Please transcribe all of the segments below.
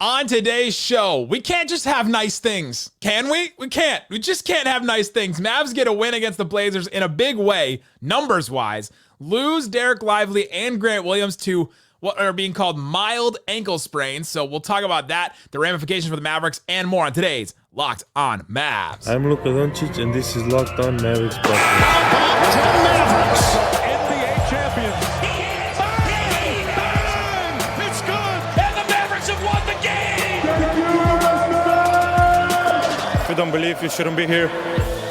On today's show, we can't just have nice things, can we? We can't. We just can't have nice things. Mavs get a win against the Blazers in a big way, numbers-wise. Lose Dereck Lively and Grant Williams to what are being called mild ankle sprains. So we'll talk about that, the ramifications for the Mavericks, and more on today's Locked On Mavs. I'm Luka Doncic, and this is Locked On Mavericks Postgame. Mavericks, NBA champions. It's good, and the Mavericks have won the game. If you don't believe, you shouldn't be here.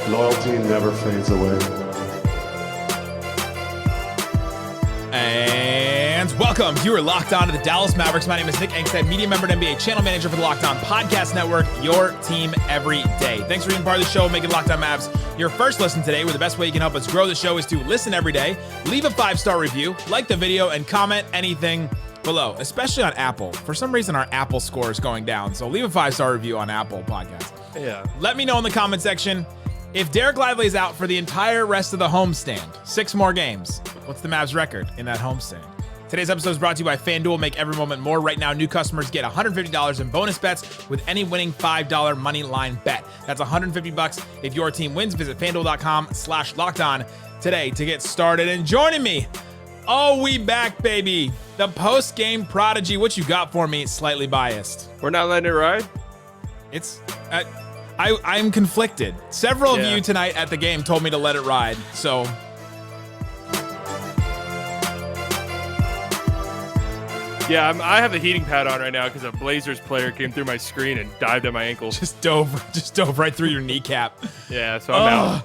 Loyalty never fades away. And welcome. You are locked on to the Dallas Mavericks. My name is Nick Angstadt, media member and NBA channel manager for the Locked On Podcast Network, your team every day. Thanks for being part of the show, making Locked On Mavs your first listen today, where the best way you can help us grow the show is to listen every day, leave a 5-star review, like the video, and comment anything below, especially on Apple. For some reason, our Apple score is going down, so leave a 5-star review on Apple Podcasts. Yeah. Let me know in the comment section if Dereck Lively is out for the entire rest of the homestand. 6 more games. What's the Mavs record in that homestand? Today's episode is brought to you by FanDuel. Make every moment more. Right now, new customers get $150 in bonus bets with any winning $5 money line bet. That's $150 if your team wins. Visit FanDuel.com/lockedon today to get started. And joining me, we back, baby. The post-game prodigy. What you got for me, Slightly Biased? We're not letting it ride? It's... I'm conflicted. Several of you tonight at the game told me to let it ride, so... Yeah, I have the heating pad on right now because a Blazers player came through my screen and dived at my ankle. Just dove right through your kneecap. Yeah, so I'm out.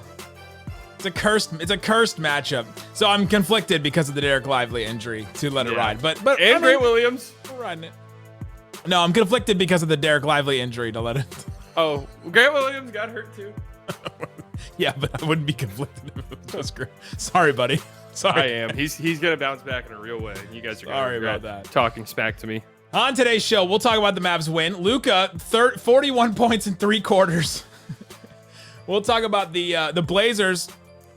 It's a cursed matchup. So I'm conflicted because of the Dereck Lively injury to let it ride. But and Grant Williams. We're riding it. No, I'm conflicted because of the Dereck Lively injury to let it. Oh, Grant Williams got hurt too. Yeah, but I wouldn't be conflicted if it was just Grant. Sorry, buddy. Sorry. I am. He's gonna bounce back in a real way. You guys are sorry about that. Talking smack to me. On today's show, we'll talk about the Mavs win. Luka, 41 points in 3 quarters. We'll talk about the Blazers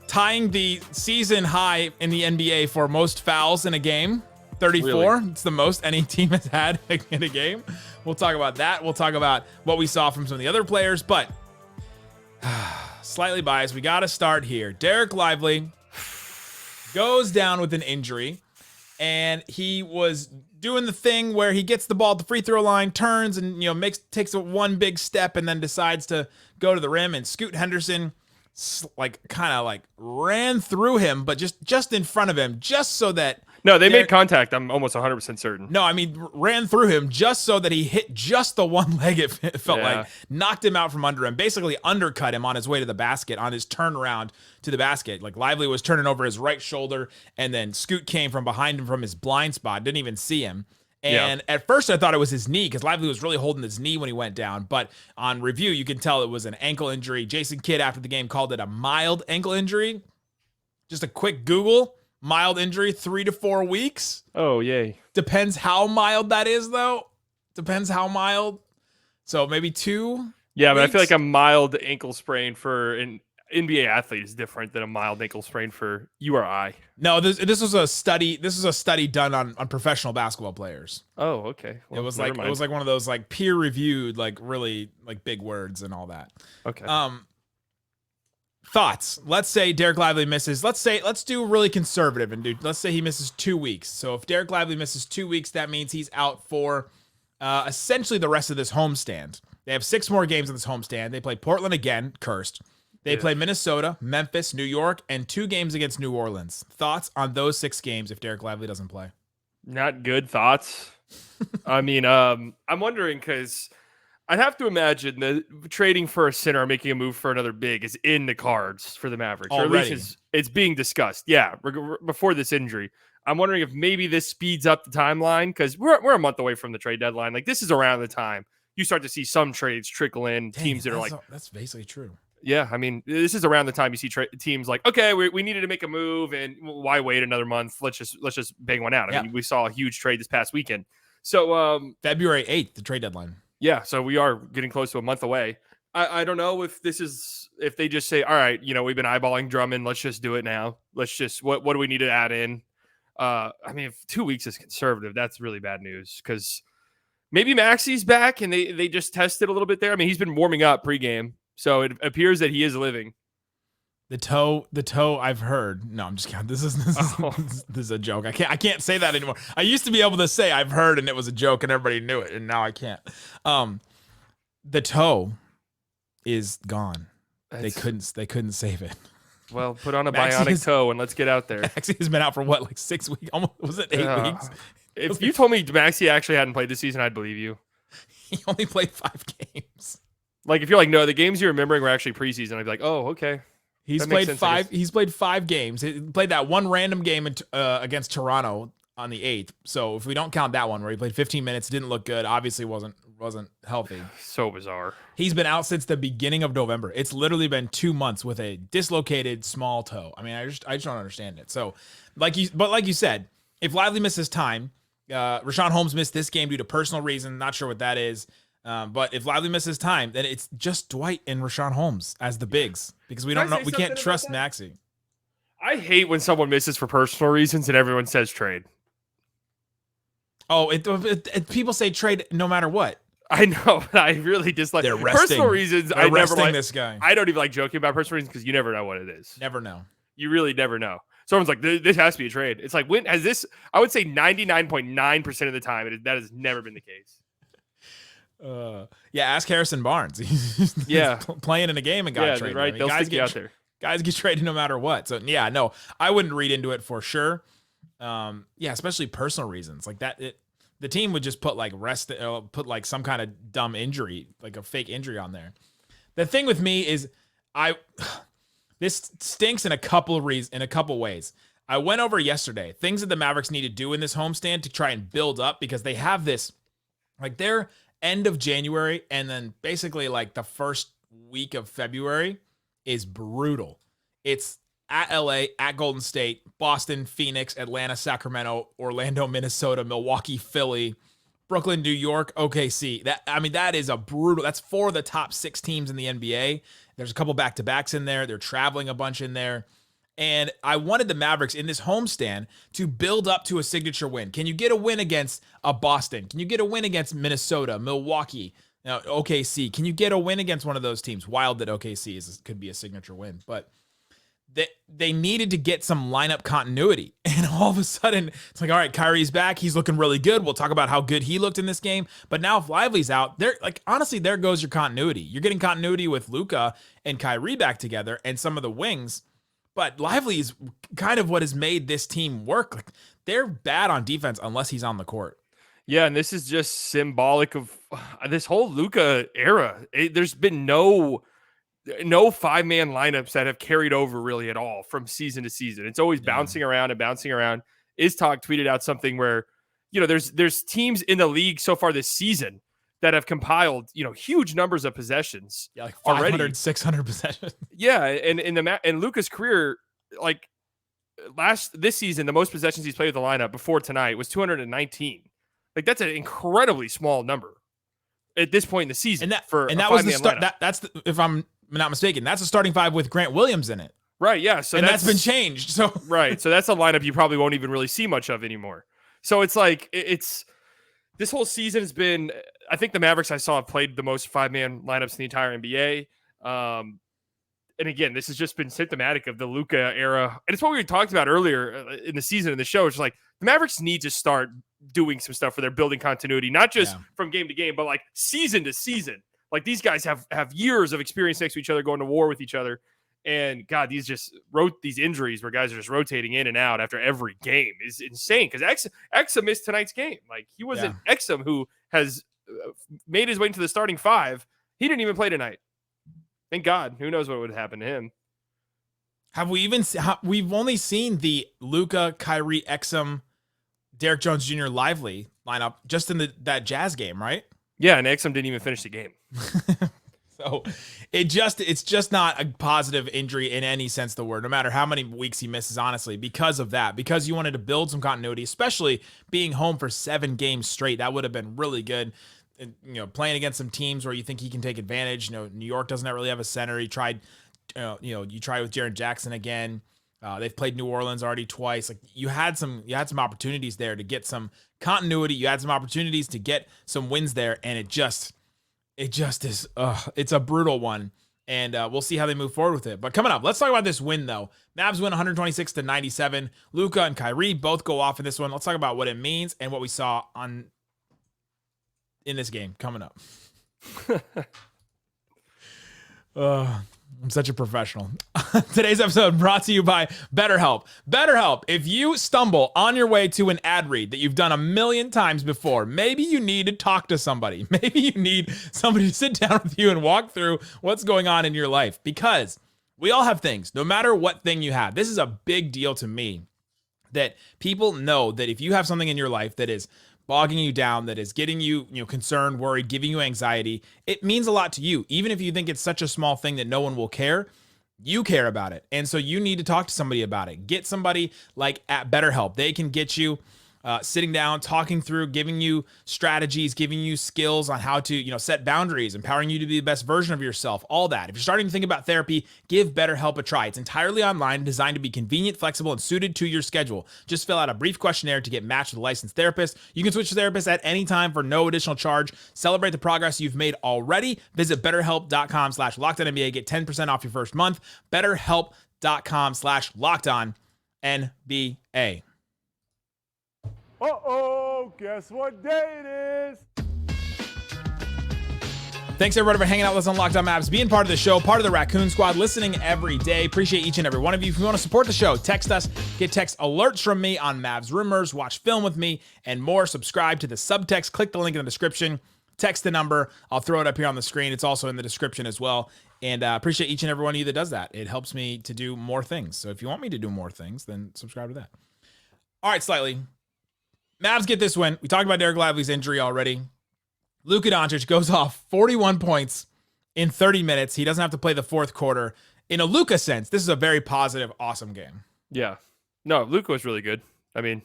tying the season high in the NBA for most fouls in a game. 34. Really? It's the most any team has had in a game. We'll talk about that. We'll talk about what we saw from some of the other players, but slightly biased. We got to start here. Dereck Lively goes down with an injury, and he was doing the thing where he gets the ball at the free throw line, turns, and takes one big step, and then decides to go to the rim. And Scoot Henderson kind of ran through him, but just in front of him, just so that. No, they made contact. I'm almost 100% certain. No, I mean, ran through him just so that he hit just the one leg, it felt like. Knocked him out from under him. Basically undercut him on his way to the basket, on his turnaround to the basket. Like, Lively was turning over his right shoulder, and then Scoot came from behind him from his blind spot. Didn't even see him. And at first I thought it was his knee, because Lively was really holding his knee when he went down. But on review, you can tell it was an ankle injury. Jason Kidd, after the game, called it a mild ankle injury. Just a quick Google. Mild injury, 3 to 4 weeks. Oh, yay. Depends how mild that is, though. Depends how mild. So maybe 2 Yeah, but weeks? I feel like a mild ankle sprain for an NBA athlete is different than a mild ankle sprain for you or I. No, this was a study. This was a study done on professional basketball players. Oh, okay. Well, it was like one of those peer reviewed, really big words and all that. Okay. Thoughts. Let's say Dereck Lively misses. Let's do really conservative and let's say he misses 2 weeks. So if Dereck Lively misses 2 weeks, that means he's out for essentially the rest of this homestand. They have 6 more games in this homestand. They play Portland again, cursed. They play Minnesota, Memphis, New York, and 2 games against New Orleans. Thoughts on those 6 games if Dereck Lively doesn't play? Not good thoughts. I mean, I'm wondering because I'd have to imagine that trading for a center or making a move for another big is in the cards for the Mavericks. Already. Or at least it's being discussed. Yeah, before this injury. I'm wondering if maybe this speeds up the timeline because we're a month away from the trade deadline. Like, this is around the time you start to see some trades trickle in. Teams that are that's basically true. Yeah, I mean, this is around the time you see teams like, okay, we needed to make a move, and why wait another month? Let's just bang one out. I mean, we saw a huge trade this past weekend. So February 8th, the trade deadline. Yeah, so we are getting close to a month away. I don't know if they just say, all right, we've been eyeballing Drummond. Let's just do it now. Let's just what do we need to add in? I mean, if 2 weeks is conservative, that's really bad news because Maybe Maxi's back and they just tested a little bit there. I mean, he's been warming up pregame, so it appears that he is living. The toe. I've heard. No, I'm just kidding. This is a joke. I can't say that anymore. I used to be able to say I've heard and it was a joke and everybody knew it, and now I can't. The toe is gone. They couldn't save it. Well, put on a bionic toe and let's get out there. Maxi has been out for what, like 6 weeks? Almost, was it 8 weeks? If you told me Maxi actually hadn't played this season, I'd believe you. He only played 5 games. Like if you're like, no, the games you're remembering were actually preseason, I'd be like, oh, okay. He's played 5. He's played 5 games. He played that one random game against Toronto on the 8th. So if we don't count that one where he played 15 minutes, didn't look good, obviously wasn't healthy. So bizarre. He's been out since the beginning of November. It's literally been 2 months with a dislocated small toe. I mean, I just don't understand it. So, like you said, if Lively misses time, Richaun Holmes missed this game due to personal reason. Not sure what that is. But if Lively misses time, then it's just Dwight and Richaun Holmes as the bigs because we can't trust Maxi. I hate when someone misses for personal reasons and everyone says trade. Oh, people say trade no matter what. I know, but I really dislike They're resting. Personal reasons. They're I never like this guy. I don't even like joking about personal reasons because you never know what it is. Never know. You really never know. Someone's like, this has to be a trade. It's like, when has this? I would say 99.9% of the time that has never been the case. Yeah, ask Harrison Barnes. He's playing in a game and got traded. Right. I mean, They'll stick you out there. Guys get traded no matter what. So yeah, no, I wouldn't read into it for sure. Yeah, especially personal reasons like that. The team would just put like put like some kind of dumb injury, like a fake injury on there. The thing with me is this stinks in a couple ways. I went over yesterday things that the Mavericks need to do in this homestand to try and build up because they have this like their end of January and then basically like the first week of February is brutal. It's at LA, at Golden State, Boston, Phoenix, Atlanta, Sacramento, Orlando, Minnesota, Milwaukee, Philly, Brooklyn, New York, OKC. That is a brutal. That's 4 of the top 6 teams in the NBA. There's a couple back-to-backs in there. They're traveling a bunch in there. And I wanted the Mavericks in this homestand to build up to a signature win. Can you get a win against Boston? Can you get a win against Minnesota, Milwaukee, OKC? Can you get a win against one of those teams? Wild that OKC could be a signature win, but they needed to get some lineup continuity. And all of a sudden, it's like, all right, Kyrie's back. He's looking really good. We'll talk about how good he looked in this game. But now if Lively's out, honestly, there goes your continuity. You're getting continuity with Luka and Kyrie back together and some of the wings. But Lively is kind of what has made this team work. Like, they're bad on defense unless he's on the court. Yeah, and this is just symbolic of this whole Luka era. There's been no 5-man lineups that have carried over really at all from season to season. It's always bouncing around and bouncing around. Istalk tweeted out something where, there's teams in the league so far this season that have compiled, huge numbers of possessions. Yeah, like 500, already. 600 possessions. Yeah, and in Luka's career, like this season, the most possessions he's played with the lineup before tonight was 219. Like that's an incredibly small number at this point in the season. And that was the start. That's if I'm not mistaken, that's a starting 5 with Grant Williams in it. Right. Yeah. So that's been changed. So right. So that's a lineup you probably won't even really see much of anymore. So it's like this whole season has been. I think the Mavericks I saw have played the most 5-man lineups in the entire NBA. And again, this has just been symptomatic of the Luka era. And it's what we talked about earlier in the season in the show. It's like the Mavericks need to start doing some stuff for their building continuity, not just from game to game, but like season to season. Like these guys have years of experience next to each other, going to war with each other. And God, these injuries where guys are just rotating in and out after every game is insane. Because Exum missed tonight's game. Like he wasn't Exum who has made his way into the starting 5. He didn't even play tonight. Thank God. Who knows what would happen to him? We've only seen the Luka, Kyrie, Exum, Derrick Jones Jr. Lively lineup just in that Jazz game, right? Yeah, and Exum didn't even finish the game. So it's just not a positive injury in any sense of the word, no matter how many weeks he misses, honestly, because of that. Because you wanted to build some continuity, especially being home for 7 games straight. That would have been really good. And, playing against some teams where you think he can take advantage. New York doesn't really have a center. He tried, you try with Jaren Jackson again. They've played New Orleans already twice. Like you had some opportunities there to get some continuity. You had some opportunities to get some wins there, and it just is. It's a brutal one, and we'll see how they move forward with it. But coming up, let's talk about this win though. Mavs win 126-97. Luka and Kyrie both go off in this one. Let's talk about what it means and what we saw in this game coming up. I'm such a professional. Today's episode brought to you by Betterhelp. Betterhelp, if you stumble on your way to an ad read that you've done a million times before, maybe you need to talk to somebody. Maybe you need somebody to sit down with you and walk through what's going on in your life, because we all have things, no matter what thing you have. This is a big deal to me, that people know that if you have something in your life that is bogging you down, that is getting you, concerned, worried, giving you anxiety, it means a lot to you. Even if you think it's such a small thing that no one will care, you care about it. And so you need to talk to somebody about it. Get somebody like at Betterhelp. They can get you sitting down, talking through, giving you strategies, giving you skills on how to, set boundaries, empowering you to be the best version of yourself, all that. If you're starting to think about therapy, give BetterHelp a try. It's entirely online, designed to be convenient, flexible, and suited to your schedule. Just fill out a brief questionnaire to get matched with a licensed therapist. You can switch therapists at any time for no additional charge. Celebrate the progress you've made already. Visit betterhelp.com/LockedOnNBA. Get 10% off your first month. betterhelp.com/LockedOnNBA. Uh-oh, guess what day it is? Thanks everybody for hanging out with us on Locked On Mavs, being part of the show, part of the Raccoon Squad, listening every day. Appreciate each and every one of you. If you want to support the show, text us, get text alerts from me on Mavs rumors, watch film with me, and more. Subscribe to the subtext. Click the link in the description. Text the number. I'll throw it up here on the screen. It's also in the description as well. And appreciate each and every one of you that does that. It helps me to do more things. So if you want me to do more things, then subscribe to that. All right, Slightly. Mavs get this win. We talked about Dereck Lively's injury already. Luka Doncic goes off 41 points in 30 minutes. He doesn't have to play the fourth quarter. In a Luka sense, this is a very positive, awesome game. Yeah. No, Luka was really good. I mean,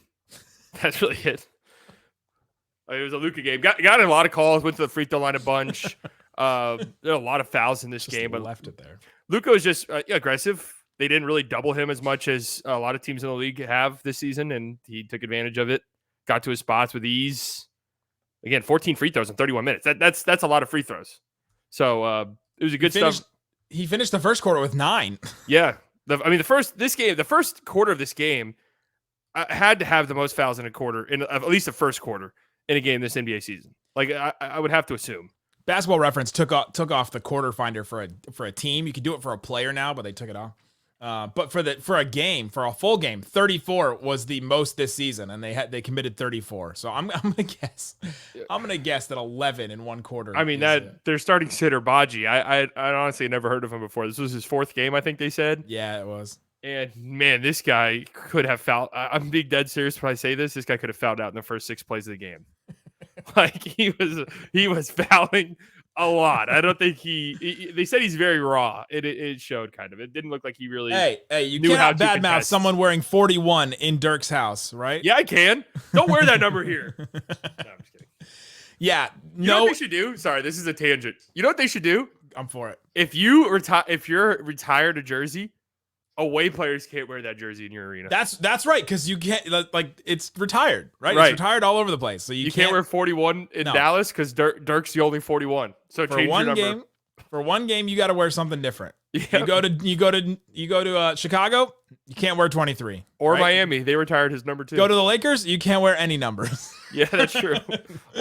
that's really it. It was a Luka game. Got in a lot of calls, went to the free throw line a bunch. There are a lot of fouls in this game, but left it there. Luka was just aggressive. They didn't really double him as much as a lot of teams in the league have this season, and he took advantage of it. Got to his spots with ease. Again, 14 free throws in 31 minutes. That's a lot of free throws. So it was a good stuff. He finished the first quarter with 9. Yeah. The first quarter of this game had to have the most fouls in a quarter, in at least the first quarter in a game this NBA season. Like I would have to assume. Basketball Reference took off the quarter finder for a team. You could do it for a player now, but they took it off. But for a full game, 34 was the most this season, and they committed 34. So I'm gonna guess that 11 in one quarter. I mean they're starting center Baji. I honestly never heard of him before. This was his fourth game, I think they said. Yeah, it was. And man, this guy could have fouled. I'm being dead serious when I say this. This guy could have fouled out in the first 6 plays of the game. Like he was fouling a lot. I don't think they said he's very raw. It showed kind of. It didn't look like he really. Hey, you cannot badmouth someone wearing 41 in Dirk's house, right? Yeah, I can. Don't wear that number here. No, I'm just kidding. Yeah, You know what they should do? Sorry, this is a tangent. You know what they should do? I'm for it. If you're retired a jersey, away players can't wear that jersey in your arena. That's right, because you can't, like, it's retired, right? Right. It's retired all over the place. So you can't wear 41 in Dallas because Dirk's the only 41. So for change one your number. game, for one game, you got to wear something different. Yeah. You go to Chicago, you can't wear 23. Or right? Miami, they retired his number 2. Go to the Lakers, you can't wear any numbers. Yeah, that's true.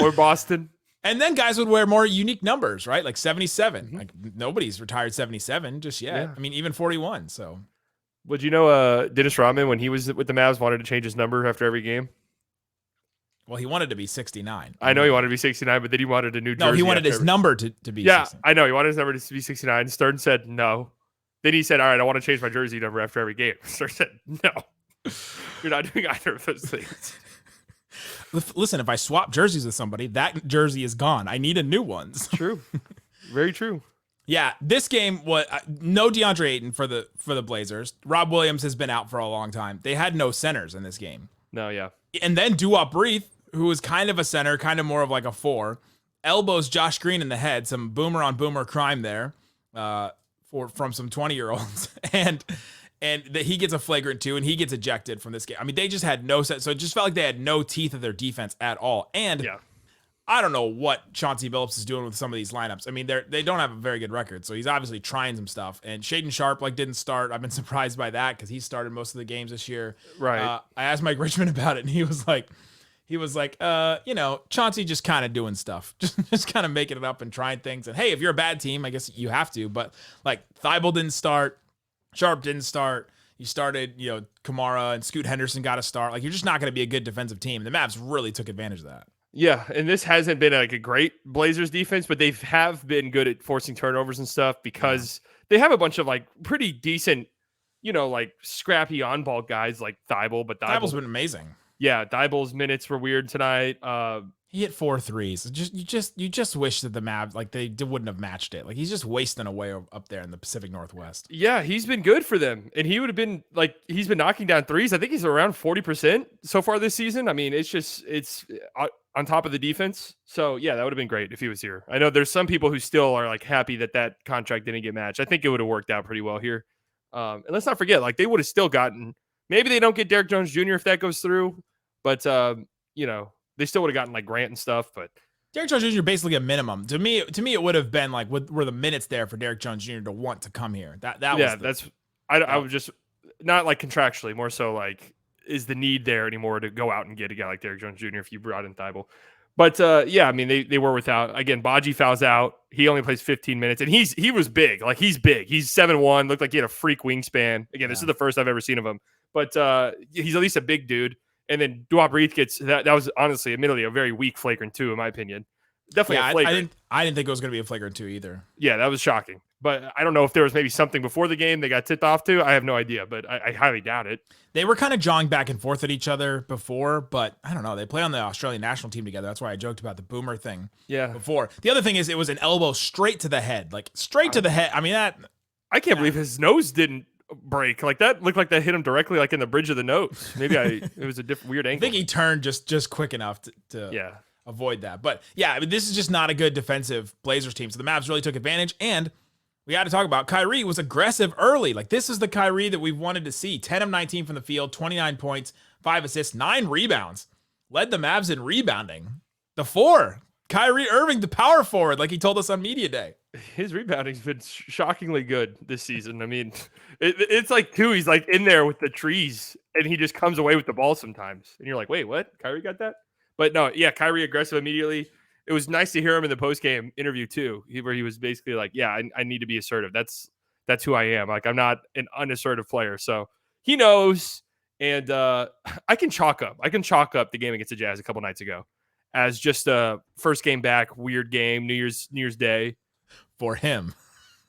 Or Boston. And then guys would wear more unique numbers, right? Like 77. Mm-hmm. Like nobody's retired 77 just yet. Yeah. I mean, even 41. So. Would you know Dennis Rodman, when he was with the Mavs, wanted to change his number after every game? Well, he wanted to be 69. I know he wanted to be 69, but then he wanted a new jersey. No, he wanted his number to be 69. I know. He wanted his number to be 69. Stern said no. Then he said, all right, I want to change my jersey number after every game. Stern said, no. You're not doing either of those things. Listen, if I swap jerseys with somebody, that jersey is gone. I need a new one. True. Very true. Yeah, this game was no DeAndre Ayton for the Blazers. Rob Williams has been out for a long time. They had no centers in this game. No, yeah. And then Duop Breath, who was kind of a center, kind of more of like a 4, elbows Josh Green in the head. Some boomer on boomer crime there from some 20-year-olds. And and that he gets a flagrant 2 and he gets ejected from this game. I mean, they just had no sense. So it just felt like they had no teeth of their defense at all. And I don't know what Chauncey Billups is doing with some of these lineups. I mean, they don't have a very good record, so he's obviously trying some stuff. And Shaedon Sharpe didn't start. I've been surprised by that because he started most of the games this year. Right. I asked Mike Richmond about it, and he was like, Chauncey just kind of doing stuff, just kind of making it up and trying things. And hey, if you're a bad team, I guess you have to. But like Thibault didn't start, Sharp didn't start. You started, Kamara and Scoot Henderson got to start. Like you're just not going to be a good defensive team. The Mavs really took advantage of that. Yeah, and this hasn't been like a great Blazers defense, but they have been good at forcing turnovers and stuff because they have a bunch of like pretty decent, like scrappy on-ball guys like Thibault. But Thibault's been amazing. Yeah, Thibault's minutes were weird tonight. He hit 4 threes. You just wish that the Mavs they wouldn't have matched it. Like he's just wasting away up there in the Pacific Northwest. Yeah, he's been good for them, and he would have been he's been knocking down threes. I think he's around 40% so far this season. I mean, it's on top of the defense. So yeah, that would have been great if he was here. I know there's some people who still are like happy that contract didn't get matched. I think it would have worked out pretty well here. And let's not forget, they would have still gotten. Maybe they don't get Derrick Jones Jr. if that goes through, but they still would have gotten like Grant and stuff. But Derrick Jones Jr. basically a minimum. To me, it would have been like were the minutes there for Derrick Jones Jr. to want to come here. I would just not like contractually, more so like is the need there anymore to go out and get a guy like Derrick Jones Jr. if you brought in Thibault. But I mean they were without. Again, Baji fouls out. He only plays 15 minutes, and he was big. Like he's big. He's 7'1", looked like he had a freak wingspan. Again, this is the first I've ever seen of him. But he's at least a big dude. And then Duop Reith gets that was honestly, admittedly, a very weak flagrant 2, in my opinion. Definitely a flagrant. I didn't think it was going to be a flagrant 2 either. Yeah, that was shocking. But I don't know if there was maybe something before the game they got tipped off to. I have no idea, but I highly doubt it. They were kind of jawing back and forth at each other before, but I don't know. They play on the Australian national team together. That's why I joked about the boomer thing before. The other thing is it was an elbow straight to the head. Like straight to the head. I mean, I can't believe his nose didn't break. Like that looked like that hit him directly like in the bridge of the nose. Maybe it was a different weird angle. I think he turned just quick enough to avoid that. But yeah, I mean, this is just not a good defensive Blazers team. So the Mavs really took advantage, and we got to talk about Kyrie was aggressive early. Like this is the Kyrie that we've wanted to see. 10 of 19 from the field, 29 points, 5 assists, 9 rebounds. Led the Mavs in rebounding. The 4, Kyrie Irving, the power forward, like he told us on media day. His rebounding's been shockingly good this season. I mean, it's like too. He's like in there with the trees, and he just comes away with the ball sometimes, and you're like, wait, what? Kyrie got that? But no, yeah, Kyrie aggressive immediately. It was nice to hear him in the postgame interview too, where he was basically like, yeah, I need to be assertive. That's who I am. Like I'm not an unassertive player. So he knows, and I can chalk up the game against the Jazz a couple nights ago as just a first game back, weird game, New Year's Day. For him.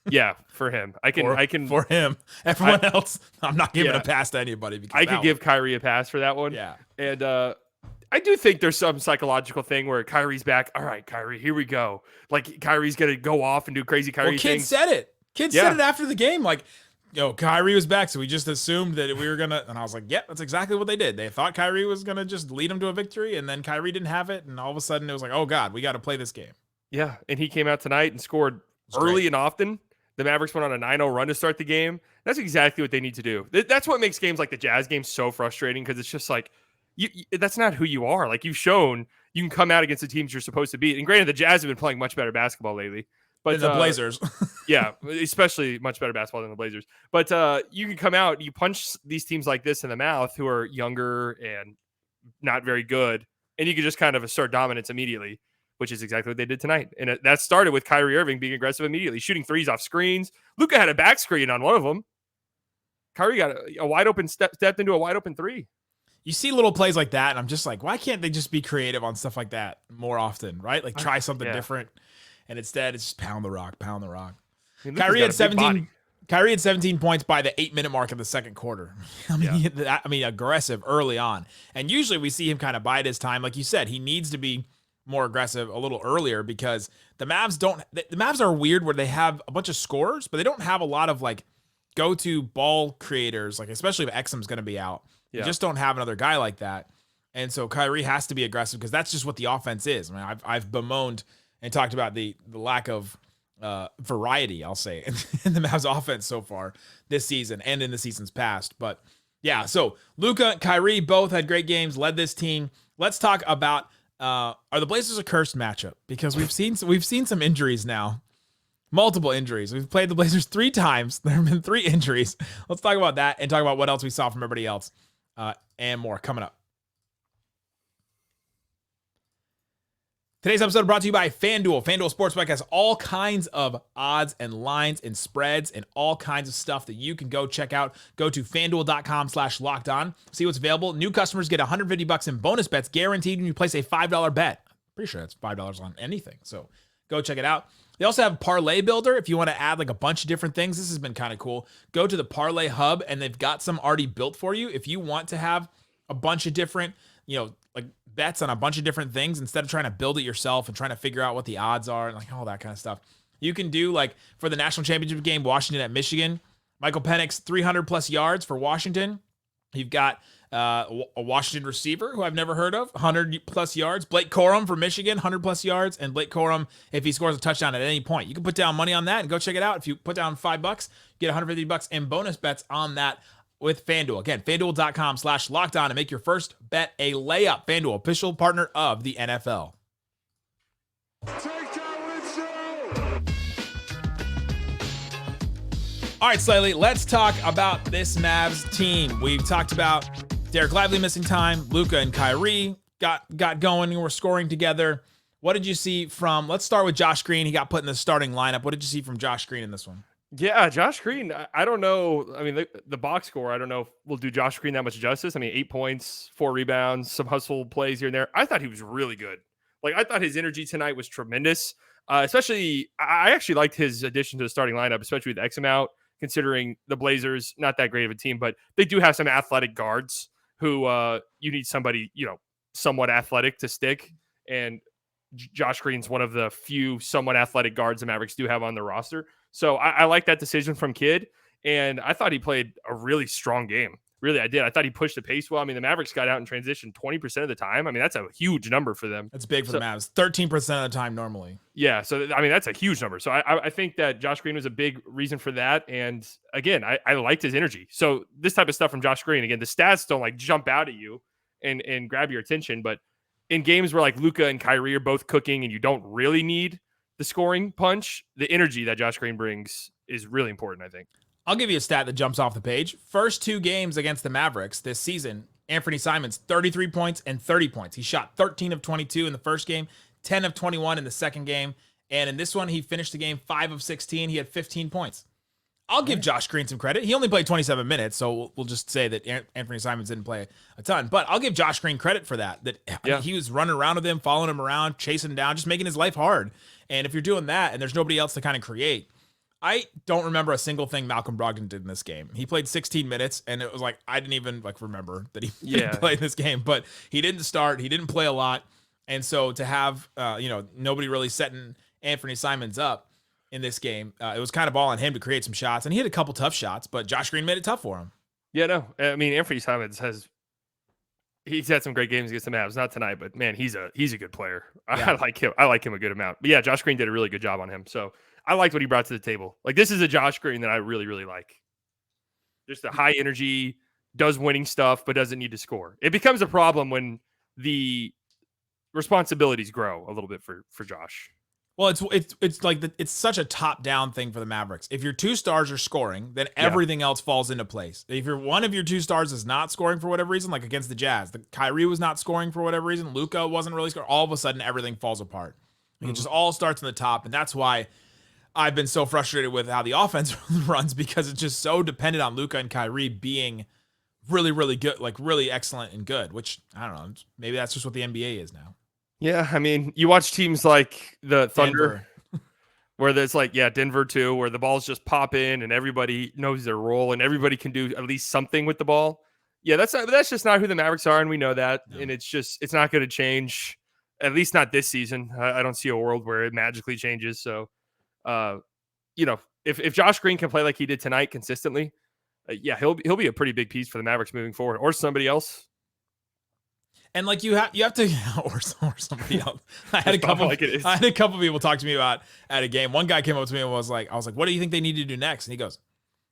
Yeah, for him. I can for him. Everyone else, I'm not giving a pass to anybody. Because I could give Kyrie a pass for that one. Yeah. And I do think there's some psychological thing where Kyrie's back. All right, Kyrie, here we go. Like Kyrie's gonna go off and do crazy Kyrie things. Said it. Kids said it after the game. Like, Kyrie was back, so we just assumed that we were gonna. And I was like, yeah, that's exactly what they did. They thought Kyrie was gonna just lead them to a victory, and then Kyrie didn't have it, and all of a sudden it was like, oh God, we got to play this game. Yeah, and he came out tonight and scored early and often. The Mavericks went on a 9-0 run to start the game. That's exactly what they need to do. That's what makes games like the Jazz game so frustrating, because it's just like, that's not who you are. Like, you've shown you can come out against the teams you're supposed to beat. And granted, the Jazz have been playing much better basketball lately. But the Blazers. Yeah, especially much better basketball than the Blazers. But you can come out, you punch these teams like this in the mouth who are younger and not very good, and you can just kind of assert dominance immediately, which is exactly what they did tonight. And that started with Kyrie Irving being aggressive immediately, shooting threes off screens. Luka had a back screen on one of them. Kyrie got a wide open stepped into a wide open 3. You see little plays like that, and I'm just like, why can't they just be creative on stuff like that more often, right? Like try something different. And instead, it's just pound the rock. I mean, Kyrie had 17. Kyrie had 17 points by the 8-minute mark of the second quarter. I mean, aggressive early on. And usually we see him kind of bide his time. Like you said, he needs to be more aggressive a little earlier, because the Mavs are weird where they have a bunch of scorers, but they don't have a lot of like go-to ball creators, like especially if Exum's going to be out. You just don't have another guy like that. And so Kyrie has to be aggressive, because that's just what the offense is. I mean, I've bemoaned and talked about the lack of variety, I'll say, in the Mavs offense so far this season and in the seasons past. But yeah, so Luka, Kyrie both had great games, led this team. Let's talk about are the Blazers a cursed matchup? Because we've seen some injuries now. Multiple injuries. We've played the Blazers 3 times. There have been 3 injuries. Let's talk about that and talk about what else we saw from everybody else and more coming up. Today's episode brought to you by FanDuel. FanDuel Sportsbook has all kinds of odds and lines and spreads and all kinds of stuff that you can go check out. Go to FanDuel.com/lockedon. See what's available. New customers get $150 in bonus bets guaranteed when you place a $5 bet. Pretty sure that's $5 on anything. So go check it out. They also have Parlay Builder if you want to add like a bunch of different things. This has been kind of cool. Go to the Parlay Hub and they've got some already built for you. If you want to have a bunch of different, like bets on a bunch of different things instead of trying to build it yourself and trying to figure out what the odds are and like all that kind of stuff. You can do like for the national championship game, Washington at Michigan, Michael Penix 300 plus yards for Washington. You've got a Washington receiver who I've never heard of, 100 plus yards. Blake Corum for Michigan, 100 plus yards. And Blake Corum, if he scores a touchdown at any point, you can put down money on that and go check it out. If you put down $5, you get $150 in bonus bets on that with FanDuel. Again, FanDuel.com/lockedon and make your first bet a layup. FanDuel, official partner of the NFL. All right, Slightly, let's talk about this Mavs team. We've talked about Dereck Lively missing time. Luka and Kyrie got going and were scoring together. What did you see from, let's start with Josh Green. He got put in the starting lineup. What did you see from Josh Green in this one? Yeah, Josh Green, I don't know. I mean, the box score, I don't know if we'll do Josh Green that much justice. I mean, 8 points, 4 rebounds, some hustle plays here and there. I thought he was really good. Like, I thought his energy tonight was tremendous. Especially, I actually liked his addition to the starting lineup, especially with Exum out, considering the Blazers, not that great of a team, but they do have some athletic guards who you need somebody, somewhat athletic to stick. And Josh Green's one of the few somewhat athletic guards the Mavericks do have on their roster. So I like that decision from Kidd, and I thought he played a really strong game. Really, I did. I thought he pushed the pace well. I mean, the Mavericks got out in transition 20% of the time. I mean, that's a huge number for them. That's big for the Mavs. 13% of the time normally. Yeah, so, I mean, that's a huge number. So I think that Josh Green was a big reason for that. And, again, I liked his energy. So this type of stuff from Josh Green, again, the stats don't, like, jump out at you and grab your attention. But in games where, like, Luka and Kyrie are both cooking and you don't really need the scoring punch, the energy that Josh Green brings is really important, I think. I'll give you a stat that jumps off the page. First 2 games against the Mavericks this season, Anthony Simons, 33 points and 30 points. He shot 13 of 22 in the first game, 10 of 21 in the second game. And in this one, he finished the game 5 of 16. He had 15 points. I'll give Josh Green some credit. He only played 27 minutes, so we'll just say that Anthony Simons didn't play a ton. But I'll give Josh Green credit for that. He was running around with him, following him around, chasing him down, just making his life hard. And if you're doing that and there's nobody else to kind of create, I don't remember a single thing Malcolm Brogdon did in this game. He played 16 minutes, and it was like I didn't even remember that he played this game. But he didn't start. He didn't play a lot. And so to have nobody really setting Anthony Simons up in this game, it was kind of all on him to create some shots. And he had a couple tough shots, but Josh Green made it tough for him. Yeah, no. I mean, Anthony Simons he's had some great games against the Mavs. Not tonight, but man, he's a good player. Yeah. I like him a good amount. But yeah, Josh Green did a really good job on him. So I liked what he brought to the table. Like, this is a Josh Green that I really, really like. Just a high energy, does winning stuff, but doesn't need to score. It becomes a problem when the responsibilities grow a little bit for Josh. Well, it's like it's such a top-down thing for the Mavericks. If your 2 stars are scoring, then everything else falls into place. If one of your 2 stars is not scoring for whatever reason, like against the Jazz, Kyrie was not scoring for whatever reason, Luka wasn't really scoring, all of a sudden everything falls apart. It just all starts in the top, and that's why I've been so frustrated with how the offense runs, because it's just so dependent on Luka and Kyrie being really, really good, like really excellent and good, which, I don't know, maybe that's just what the NBA is now. Yeah, I mean, you watch teams like the Thunder, where there's Denver too, where the balls just pop in and everybody knows their role and everybody can do at least something with the ball. Yeah, that's just not who the Mavericks are, and we know that. No. And it's not going to change, at least not this season. I don't see a world where it magically changes. So, if Josh Green can play like he did tonight consistently, he'll be a pretty big piece for the Mavericks moving forward, or somebody else. And like you have to or somebody else. I had a Like couple people talk to me about at a game. One guy came up to me and was like, I was like, what do you think they need to do next? And he goes,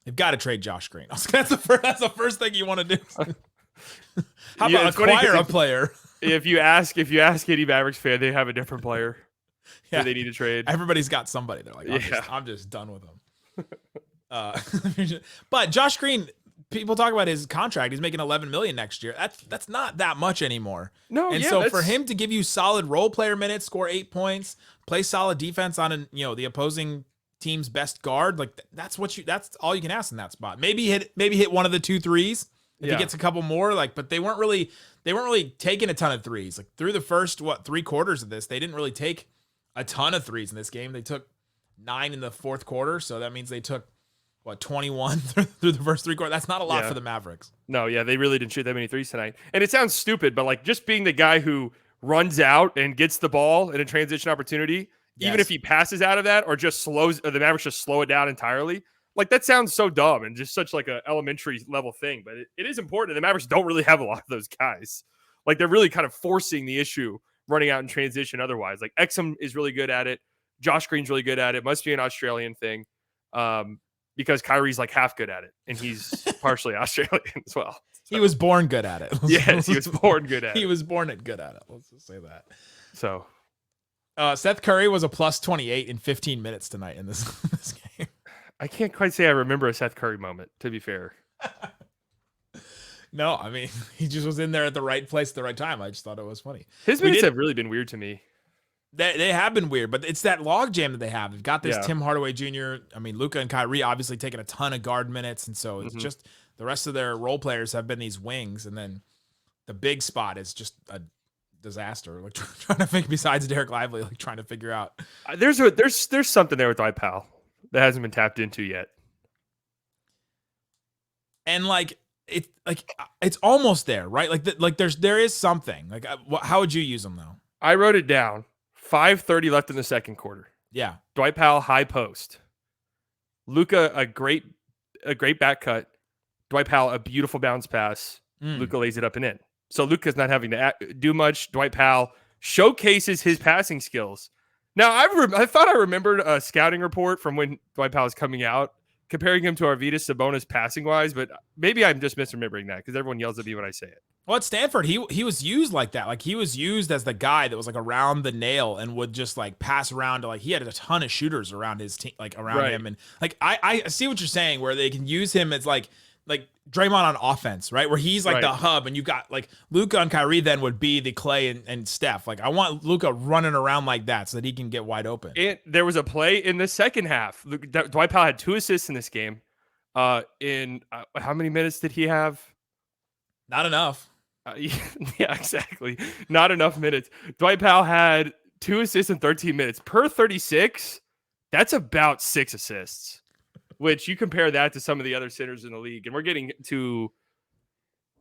they've got to trade Josh Green. I was like, that's the first thing you want to do. How about acquire a player? If you ask any Mavericks fan, they have a different player that they need to trade. Everybody's got somebody. They're like, I'm just done with them. But Josh Green, people talk about his contract. He's making $11 million next year. That's not that much anymore. No, and so for him to give you solid role player minutes, score 8 points, play solid defense on the opposing team's best guard, like that's all you can ask in that spot. Maybe hit one of the 2 threes if he gets a couple more. Like, but they weren't really taking a ton of threes. Like through the first 3 quarters of this, they didn't really take a ton of threes in this game. They took 9 in the fourth quarter, so that means they took 21 through the first 3 quarters. That's not a lot for the Mavericks. No, they really didn't shoot that many threes tonight. And it sounds stupid, but like just being the guy who runs out and gets the ball in a transition opportunity, even if he passes out of that or just slows, or the Mavericks just slow it down entirely. Like that sounds so dumb and just such like a elementary level thing, but it is important. The Mavericks don't really have a lot of those guys. Like they're really kind of forcing the issue running out in transition. Otherwise, like Exum is really good at it. Josh Green's really good at it. Must be an Australian thing. Because Kyrie's like half good at it, and he's partially Australian as well. So. He was born good at it. Yes, he was born good at it. He was born good at it. Let's just say that. So, Seth Curry was a plus 28 in 15 minutes tonight in this game. I can't quite say I remember a Seth Curry moment, to be fair. No, I mean, he just was in there at the right place at the right time. I just thought it was funny. His minutes have really been weird to me. They have been weird, but it's that log jam that they have. They've got this Tim Hardaway Jr. I mean, Luka and Kyrie obviously taking a ton of guard minutes, and so it's just the rest of their role players have been these wings, and then the big spot is just a disaster. Like trying to think, besides Dereck Lively, like trying to figure out. There's something there with Dwight Powell that hasn't been tapped into yet, and it's almost there, right? Like there is something. Like how would you use them though? I wrote it down. 5:30 left in the second quarter. Yeah. Dwight Powell high post. Luka a great back cut. Dwight Powell a beautiful bounce pass. Luka lays it up and in. So Luka's not having to do much. Dwight Powell showcases his passing skills. Now I thought I remembered a scouting report from when Dwight Powell was coming out comparing him to Arvydas Sabonis passing wise, but maybe I'm just misremembering that because everyone yells at me when I say it. Well, at Stanford, he was used like that. Like he was used as the guy that was like around the nail and would just like pass around to like he had a ton of shooters around his team, like around him. And like I see what you're saying, where they can use him as like Draymond on offense, right? Where he's like the hub, and you got like Luka and Kyrie then would be the Clay and Steph. Like I want Luka running around like that so that he can get wide open. And there was a play in the second half. Dwight Powell had 2 assists in this game. In how many minutes did he have? Not enough. Yeah, exactly. Not enough minutes. Dwight Powell had 2 assists in 13 minutes. Per 36, that's about 6 assists, which you compare that to some of the other centers in the league. And we're getting to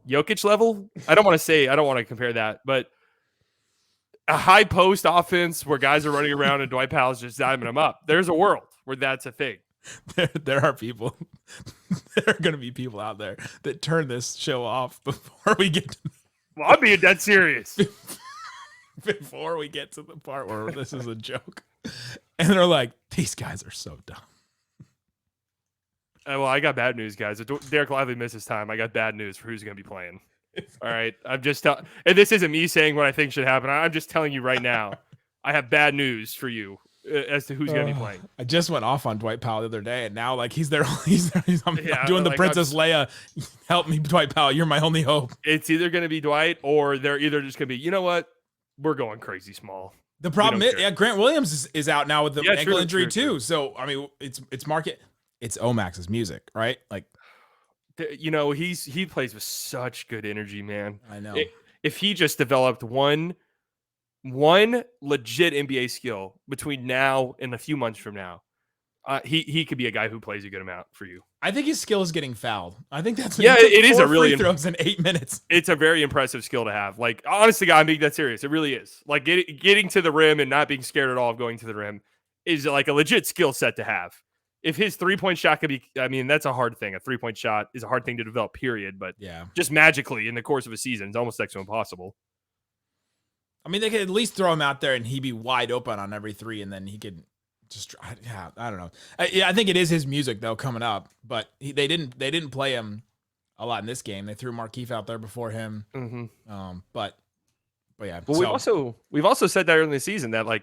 Jokic level. I don't want to compare that, but a high post offense where guys are running around and Dwight Powell's just diving them up. There's a world where that's a thing. There are people. There are going to be people out there that turn this show off before we get to well, I'm being dead serious. Before we get to the part where this is a joke. And they're like, these guys are so dumb. Well, I got bad news, guys. If Dereck Lively misses time, I got bad news for who's going to be playing. All right. I'm just and this isn't me saying what I think should happen. I'm just telling you right now, I have bad news for you as to who's going to be playing. I just went off on Dwight Powell the other day, and now like he's there. I'm doing the Princess Leia. Help me, Dwight Powell. You're my only hope. It's either going to be Dwight or they're either just going to be, you know what? We're going crazy small. The problem is, Grant Williams is out now with the ankle injury too. So I mean, it's market. It's Omax's music, right? Like, you know, he plays with such good energy, man. I know. If he just developed one legit NBA skill between now and a few months from now, he could be a guy who plays a good amount for you. I think his skill is getting fouled. I think that's it is a really free throws in 8 minutes. It's a very impressive skill to have. Like honestly, I'm being that serious. It really is. Like getting to the rim and not being scared at all of going to the rim is like a legit skill set to have. If his 3-point shot could be, I mean, that's a hard thing. A 3-point shot is a hard thing to develop, period. But just magically in the course of a season, it's almost next to impossible. I mean, they could at least throw him out there and he'd be wide open on every three, and then he could just, yeah, I don't know. I think it is his music though coming up, but they didn't play him a lot in this game. They threw Markieff out there before him. But yeah. Well, we've also said that early in the season that like,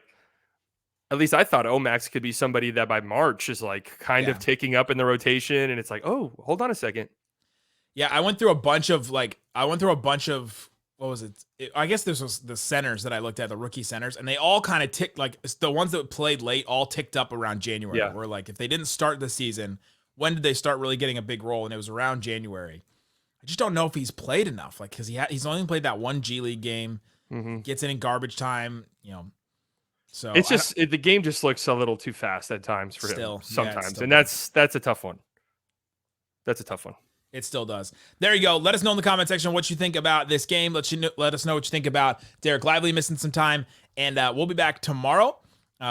at least I thought Omax could be somebody that by March is like kind of ticking up in the rotation, and it's like, oh, hold on a second. Yeah, I went through a bunch of what was it? I guess this was the centers that I looked at, the rookie centers, and they all kind of ticked, like the ones that played late all ticked up around January. Yeah. Where like if they didn't start the season, when did they start really getting a big role? And it was around January. I just don't know if he's played enough, like because he's only played that one G League game, gets in garbage time, So it's just the game just looks a little too fast at times for him sometimes, and that's a tough one. That's a tough one. It still does. There you go. Let us know in the comment section what you think about this game. Let us know what you think about Dereck Lively missing some time, and we'll be back tomorrow.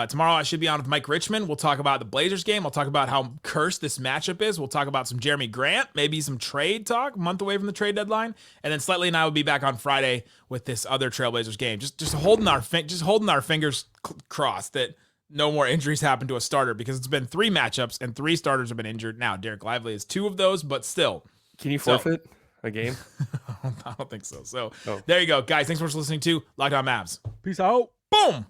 Tomorrow I should be on with Mike Richmond. We'll talk about the Blazers game. I'll talk about how cursed this matchup is. We'll talk about some Jeremy Grant, maybe some trade talk, a month away from the trade deadline. And then Slightly and I will be back on Friday with this other Trailblazers game. Just holding our fingers crossed that no more injuries happen to a starter, because it's been 3 matchups and 3 starters have been injured. Now Dereck Lively is 2 of those, but still. Can you forfeit a game? I don't think so. So there you go, guys. Thanks so much for listening to Locked On Mavs. Peace out. Boom.